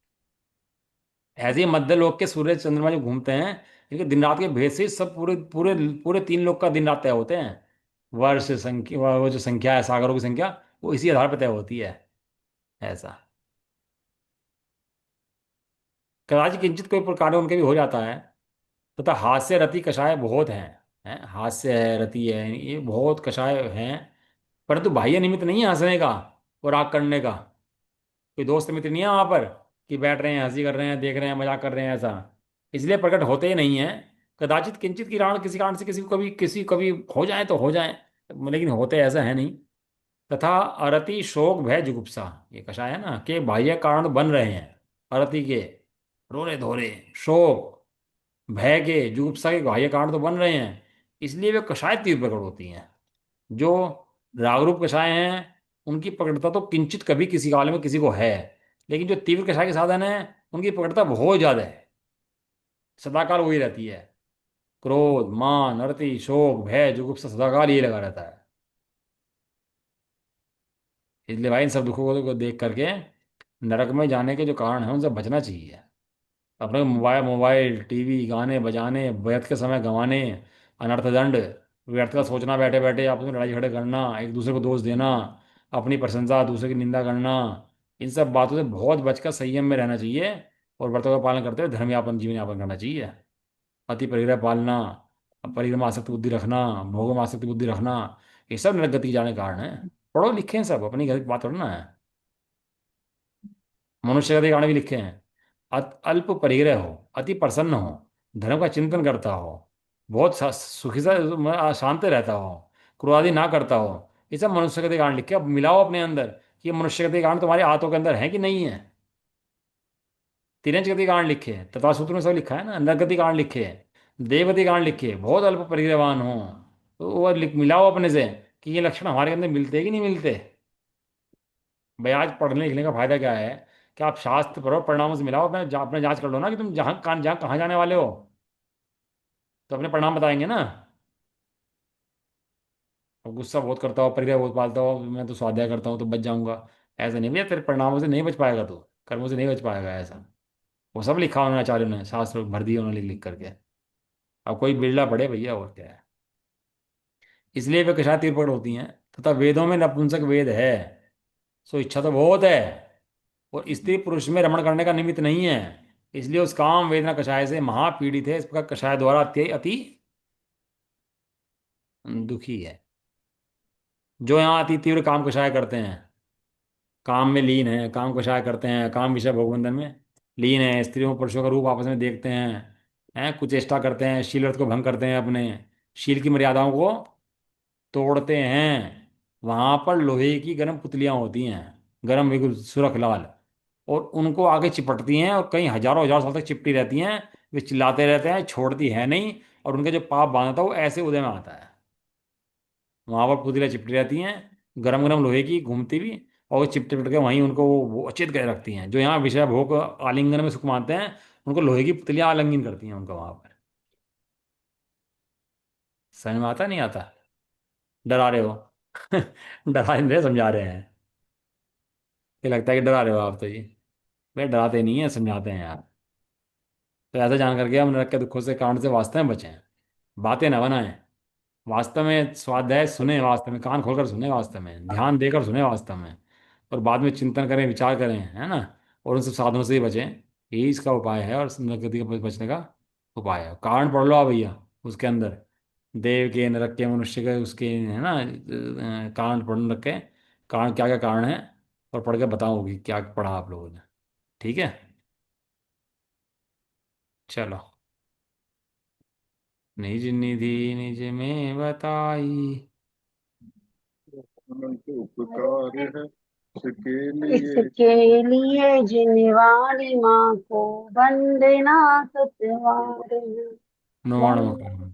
ऐसे ही मध्य लोक के सूर्य चंद्रमा जो घूमते हैं, इनके दिन रात के भेद से ही सब पूरे पूरे पूरे 3 लोक का दिन रात तय होते हैं। वर्ष संख्या, वो जो संख्या है सागरों की संख्या, वो इसी आधार पर तय होती है। ऐसा कदाचित किंचित कोई प्रकार उनके भी हो जाता है। तथा हास्य रति कषाय बहुत हैं। हास्य है, रति है, ये बहुत कषाय हैं। परंतु बाह्य निमित्त नहीं है हंसने का और राग करने का। कोई दोस्त मित्र नहीं है वहां पर कि बैठ रहे हैं, हंसी कर रहे हैं, देख रहे हैं, मजाक कर रहे हैं, ऐसा इसलिए प्रकट होते ही नहीं है। कदाचित किंचित की कारण किसी कारण से किसी कभी हो जाए तो हो जाए, लेकिन होते ऐसा है नहीं। तथा अरति शोक भय जुगुप्सा, ये कषाय है ना, के बाह्य कारण तो बन रहे हैं अरति के, रोने धोरे, शोक, भय के, जुगुप्सा के बाह्य कारण तो बन रहे हैं, इसलिए वे कषाय तीव्र प्रकट होती हैं। जो रागरूप कषाय हैं उनकी प्रकटता तो किंचित कभी किसी काल में किसी को है, लेकिन जो तीव्र कषाय के साधन है उनकी प्रकटता बहुत ज्यादा है, सदाकाल वही रहती है। क्रोध, मान, अरति, शोक, भय, जुगुप्सा सदाकाल ये लगा रहता है। इसलिए भाई इन सब दुखों को देख करके नरक में जाने के जो कारण है उनसे बचना चाहिए। अपने मोबाइल मोबाइल टीवी गाने बजाने, व्यर्थ के समय गंवाने, अनर्थ दंड, व्यर्थ का सोचना, बैठे बैठे आपस में लड़ाई झगड़े करना, एक दूसरे को दोष देना, अपनी प्रशंसा दूसरे की निंदा करना, इन सब बातों से बहुत बचकर संयम में रहना चाहिए। और व्रतों का पालन करते हुए धर्म यापन, जीवन यापन करना चाहिए। अति परिग्रह पालना, परिग्रह में आसक्त बुद्धि रखना, भोगों में आसक्त बुद्धि रखना, ये सब नरगति जाने के कारण है। पढ़ो लिखे हैं सब, अपनी घर की बात थोड़ा ना है। मनुष्य गति गाने भी लिखे हैं। अल्प परिग्रह हो, अति प्रसन्न हो, धर्म का चिंतन करता हो, बहुत सुखी सा शांत रहता हो, क्रोधादि ना करता हो, ये सब मनुष्य गति गान लिखे। अब मिलाओ अपने अंदर कि ये मनुष्य गति गान तुम्हारे हाथों के अंदर है कि नहीं है। तिरंज गति कांड लिखे हैं, तथा सूत्र में सब लिखा है ना, नरगति कांड लिखे हैं, देवगति कांड लिखे हैं, बहुत अल्प परिग्रहवान हो। तो वो मिलाओ अपने से कि ये लक्षण हमारे अंदर मिलते हैं कि नहीं मिलते। भाई आज पढ़ने लिखने का फायदा क्या है कि आप शास्त्र पढ़ो, परिणामों से मिलाओ, अपने जांच कर लो ना कि तुम जहाँ कहाँ जाने वाले हो, तो अपने परिणाम बताएंगे ना। और गुस्सा बहुत करता हो, परिग्रह बहुत पालता हो, मैं तो स्वाध्याय करता हूँ तो बच जाऊंगा, ऐसा नहीं भैया, तेरे परिणामों से नहीं बच पाएगा, तू कर्मों से नहीं बच पाएगा ऐसा। वो सब लिखा उन्होंने आचार्यों ने, शास्त्र भर दिए उन्होंने लिख लिख करके। अब कोई बिरला पढ़े भैया, और क्या है। इसलिए वे कषाय तीर पकड़ होती हैं। तथा वेदों में नपुंसक वेद है, सो इच्छा तो बहुत है, और स्त्री पुरुष में रमण करने का निमित्त नहीं है। इसलिए उस काम वेदना कषाय से महापीड़ित है, इस प्रकार कषाय द्वारा अति अति दुखी है। जो यहाँ अति तीव्र काम कषाय करते हैं, काम में लीन है, काम कषाय करते हैं, काम विषय भोगबंधन में लीन है, स्त्रियों पुरुषों का रूप आपस में देखते हैं कुचेष्टा करते हैं, शील व्रत को भंग करते हैं, अपने शील की मर्यादाओं को तोड़ते हैं। वहां पर लोहे की गर्म पुतलियां होती हैं, गर्म बिल्कुल सुरख लाल, और उनको आगे चिपटती हैं, और कई हजारों हजार साल तक चिपटी रहती हैं। वे चिल्लाते रहते हैं, छोड़ती है नहीं, और उनका जो पाप बांधा था वो ऐसे उदय में आता है। वहां पर पुतलियां चिपटी रहती हैं, गरम गरम लोहे की घूमती भी, और वो चिपट चिपट के वहीं उनको वो अचेत कर रखती हैं। जो यहाँ विषय भोग आलिंगन में सुख मानते हैं, उनको लोहे की पुतलियां आलिंगन करती हैं उनका वहां पर। समझ में आता नहीं आता? डरा रहे हो? डरा नहीं रहे, समझा रहे हैं। ये लगता है कि डरा रहे हो आप तो ये। भाई डराते नहीं है, समझाते हैं यार। तो ऐसा जान करके हम नरक के दुखों से, कांड से वास्तव में बचें, बातें ना बनाएं। वास्तव में स्वाध्याय सुने, वास्तव में कान खोलकर सुने, वास्तव में ध्यान देकर सुने, वास्तव में, और बाद में चिंतन करें, विचार करें, है ना। और उन सब साधनों से ही बचें। यही इसका उपाय है, और नरक का बचने का उपाय है। कारण पढ़ लो आप भैया, उसके अंदर देव के, नरक के, मनुष्य के, उसके, है ना, कारण पढ़ रखे, कारण क्या क्या कारण है, और पढ़ के बताओगी क्या पढ़ा आप लोगों ने। ठीक है, चलो। निज निधि निज में बताई, अनंत उपकार है इसके लिए। इसके लिए जिनवाणी माँ को वंदना सतवार नवाण मकान।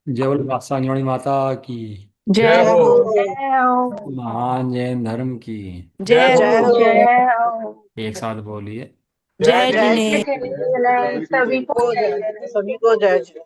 जय बोले वात्सांगणी माता की, जय जय हो। हो। जय हो, महान जैन धर्म की। जय जय हो। हो। जय हो। एक साथ बोलिए। जय जय जिनेन्द्र। जिने जय जिनेंद्र, सभी को को जय जय, जय। सभी को जय जय।